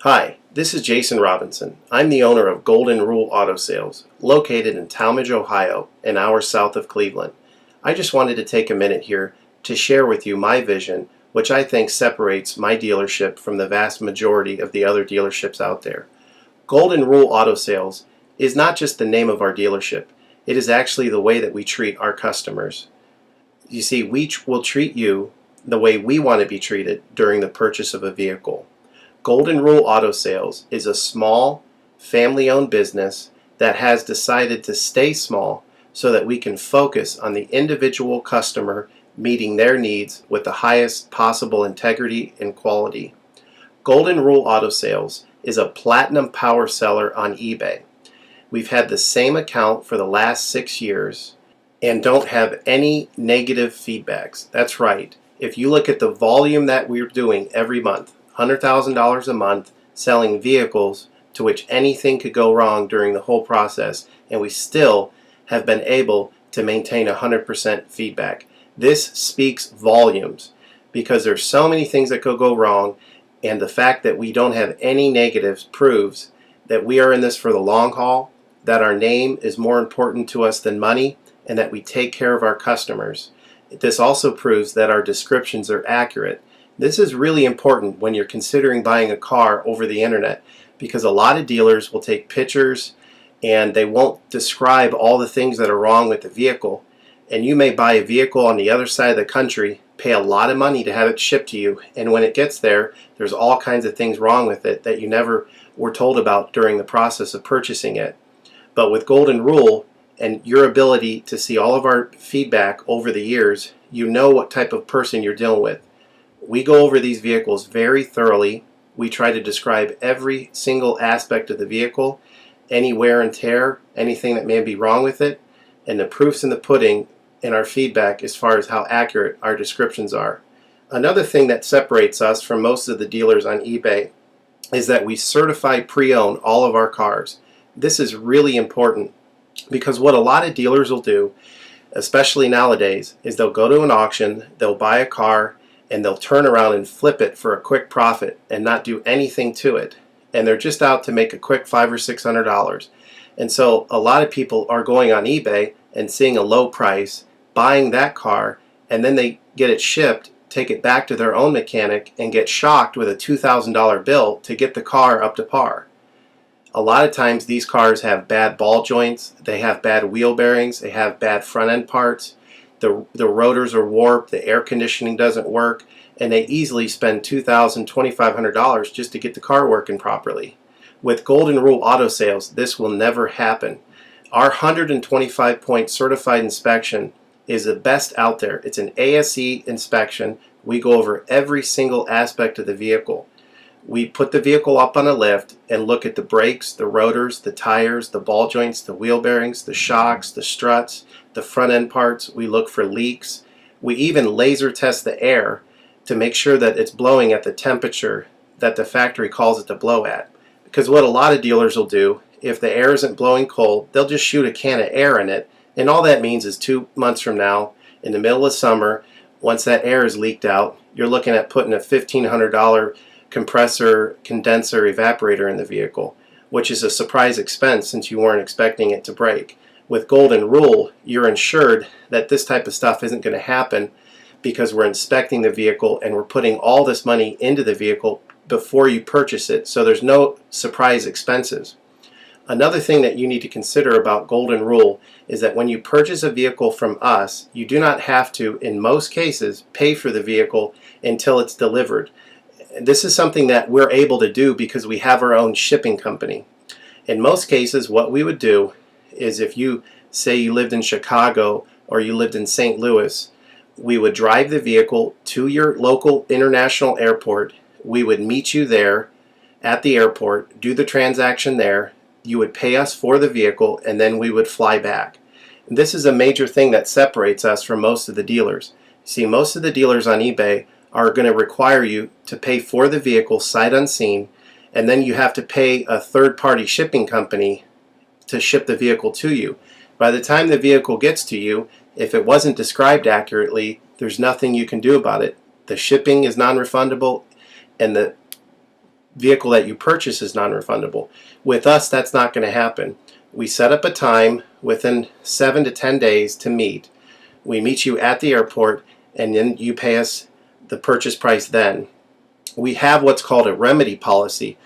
Hi, this is Jason Robinson. I'm the owner of Golden Rule Auto Sales, located in Tallmadge, Ohio, an hour south of Cleveland. I just wanted to take a minute here to share with you my vision, which I think separates my dealership from the vast majority of the other dealerships out there. Golden Rule Auto Sales is not just the name of our dealership, it is actually the way that we treat our customers. You see, we will treat you the way we want to be treated during the purchase of a vehicle. Golden Rule Auto Sales is a small, family-owned business that has decided to stay small so that we can focus on the individual customer meeting their needs with the highest possible integrity and quality. Golden Rule Auto Sales is a platinum power seller on eBay. We've had the same account for the last 6 years and don't have any negative feedbacks. That's right. If you look at the volume that we're doing every month, $100,000 a month selling vehicles to which anything could go wrong during the whole process, and we still have been able to maintain 100% feedback. This speaks volumes because there's so many things that could go wrong, and the fact that we don't have any negatives proves that we are in this for the long haul, that our name is more important to us than money, and that we take care of our customers. This also proves that our descriptions are accurate. This is really important when you're considering buying a car over the internet, because a lot of dealers will take pictures and they won't describe all the things that are wrong with the vehicle. And you may buy a vehicle on the other side of the country, pay a lot of money to have it shipped to you, and when it gets there, there's all kinds of things wrong with it that you never were told about during the process of purchasing it. But with Golden Rule and your ability to see all of our feedback over the years, you know what type of person you're dealing with. We go over these vehicles very thoroughly. We try to describe every single aspect of the vehicle, any wear and tear, anything that may be wrong with it, and the proof's in the pudding in our feedback as far as how accurate our descriptions are. Another thing that separates us from most of the dealers on eBay is that we certify pre-owned all of our cars. This is really important because what a lot of dealers will do, especially nowadays, is they'll go to an auction, they'll buy a car, and they'll turn around and flip it for a quick profit and not do anything to it. And they're just out to make a quick $500 or $600. And so a lot of people are going on eBay and seeing a low price, buying that car, and then they get it shipped, take it back to their own mechanic, and get shocked with a $2,000 bill to get the car up to par. A lot of times these cars have bad ball joints, they have bad wheel bearings, they have bad front end parts. The rotors are warped, the air conditioning doesn't work, and they easily spend $2,000, $2,500 just to get the car working properly. With Golden Rule Auto Sales, this will never happen. Our 125-point certified inspection is the best out there. It's an ASE inspection. We go over every single aspect of the vehicle. We put the vehicle up on a lift and look at the brakes, the rotors, the tires, the ball joints, the wheel bearings, the shocks, the struts, the front end parts. We look for leaks. We even laser test the air to make sure that it's blowing at the temperature that the factory calls it to blow at. Because what a lot of dealers will do, if the air isn't blowing cold, they'll just shoot a can of air in it, and all that means is 2 months from now, in the middle of summer, once that air is leaked out, you're looking at putting a $1,500 compressor, condenser, evaporator in the vehicle, which is a surprise expense since you weren't expecting it to break. With Golden Rule, you're insured that this type of stuff isn't going to happen because we're inspecting the vehicle and we're putting all this money into the vehicle before you purchase it, so there's no surprise expenses. Another thing that you need to consider about Golden Rule is that when you purchase a vehicle from us, you do not have to, in most cases, pay for the vehicle until it's delivered. This is something that we're able to do because we have our own shipping company. In most cases, what we would do is if you say you lived in Chicago or you lived in St. Louis, we would drive the vehicle to your local international airport. We would meet you there at the airport, do the transaction there. You would pay us for the vehicle, and then we would fly back. And this is a major thing that separates us from most of the dealers. See, most of the dealers on eBay are going to require you to pay for the vehicle sight unseen, and then you have to pay a third-party shipping company to ship the vehicle to you. By the time the vehicle gets to you, if it wasn't described accurately, there's nothing you can do about it. The shipping is non-refundable, and the vehicle that you purchase is non-refundable. With us, that's not going to happen. We set up a time within 7 to 10 days to meet. We meet you at the airport, and then you pay us the purchase price then. We have what's called a remedy policy,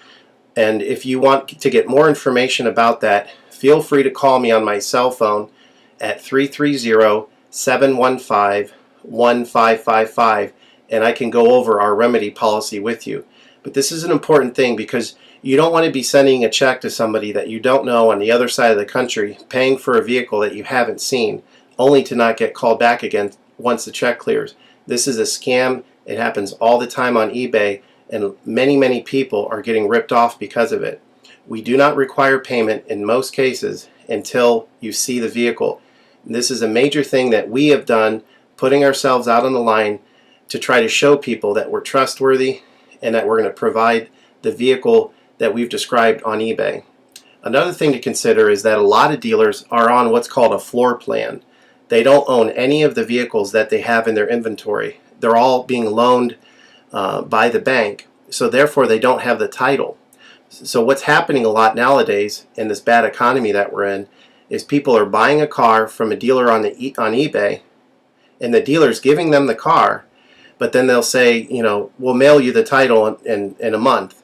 and if you want to get more information about that, feel free to call me on my cell phone at 330-715-1555, and I can go over our remedy policy with you. But this is an important thing because you don't want to be sending a check to somebody that you don't know on the other side of the country, paying for a vehicle that you haven't seen, only to not get called back again once the check clears. This is a scam. It happens all the time on eBay, and many people are getting ripped off because of it. We do not require payment in most cases until you see the vehicle. This is a major thing that we have done, putting ourselves out on the line to try to show people that we're trustworthy and that we're going to provide the vehicle that we've described on eBay. Another thing to consider is that a lot of dealers are on what's called a floor plan. They don't own any of the vehicles that they have in their inventory. They're all being loaned by the bank, so therefore they don't have the title. So what's happening a lot nowadays in this bad economy that we're in is people are buying a car from a dealer on eBay, and the dealer's giving them the car, but then they'll say, you know, we'll mail you the title in a month,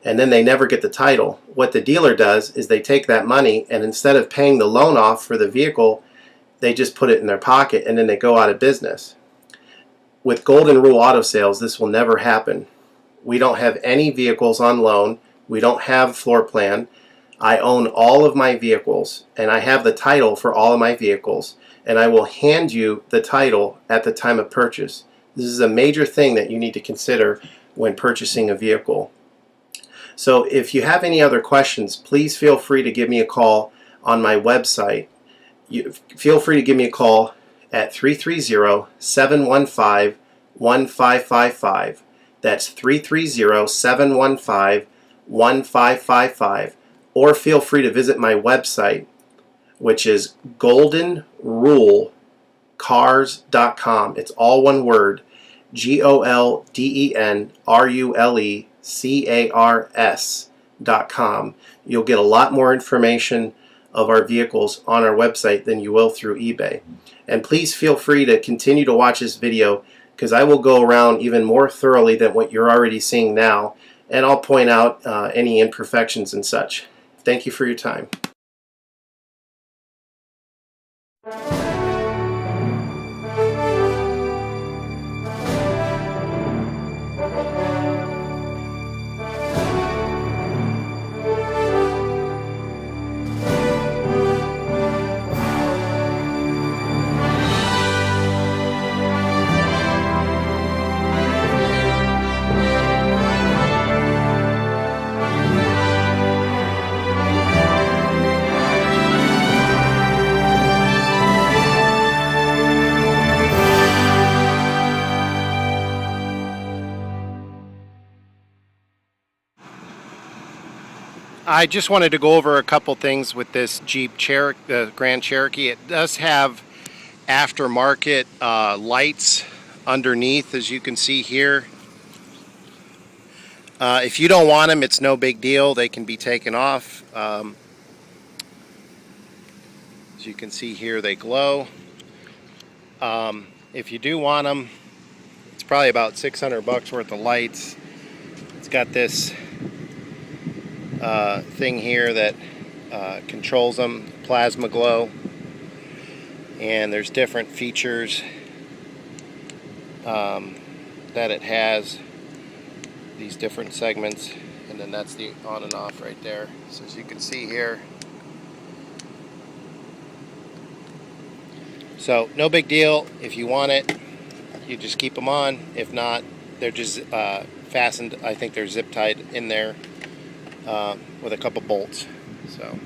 and then they never get the title. What the dealer does is they take that money, and instead of paying the loan off for the vehicle, they just put it in their pocket, and then they go out of business. With Golden Rule Auto Sales, this will never happen. We don't have any vehicles on loan. We don't have floor plan. I own all of my vehicles, and I have the title for all of my vehicles, and I will hand you the title at the time of purchase. This is a major thing that you need to consider when purchasing a vehicle. So if you have any other questions, please feel free to give me a call on my website. Feel free to give me a call at 330-715-1555. That's 330-715-1555. Or feel free to visit my website, which is goldenrulecars.com. It's all one word, goldenrulecars.com. You'll get a lot more information of our vehicles on our website than you will through eBay. And please feel free to continue to watch this video, because I will go around even more thoroughly than what you're already seeing now, and I'll point out any imperfections and such. Thank you for your time. I just wanted to go over a couple things with this Jeep Cherokee, the Grand Cherokee. It does have aftermarket lights underneath, as you can see here. If you don't want them, it's no big deal. They can be taken off. As you can see here, they glow. If you do want them, it's probably about $600 worth of lights. It's got this thing here that controls them, plasma glow, and there's different features that it has, these different segments, and then that's the on and off right there. So as you can see here, so no big deal. If you want it, you just keep them on. If not, they're just fastened. I think they're zip tied in there with a couple bolts. So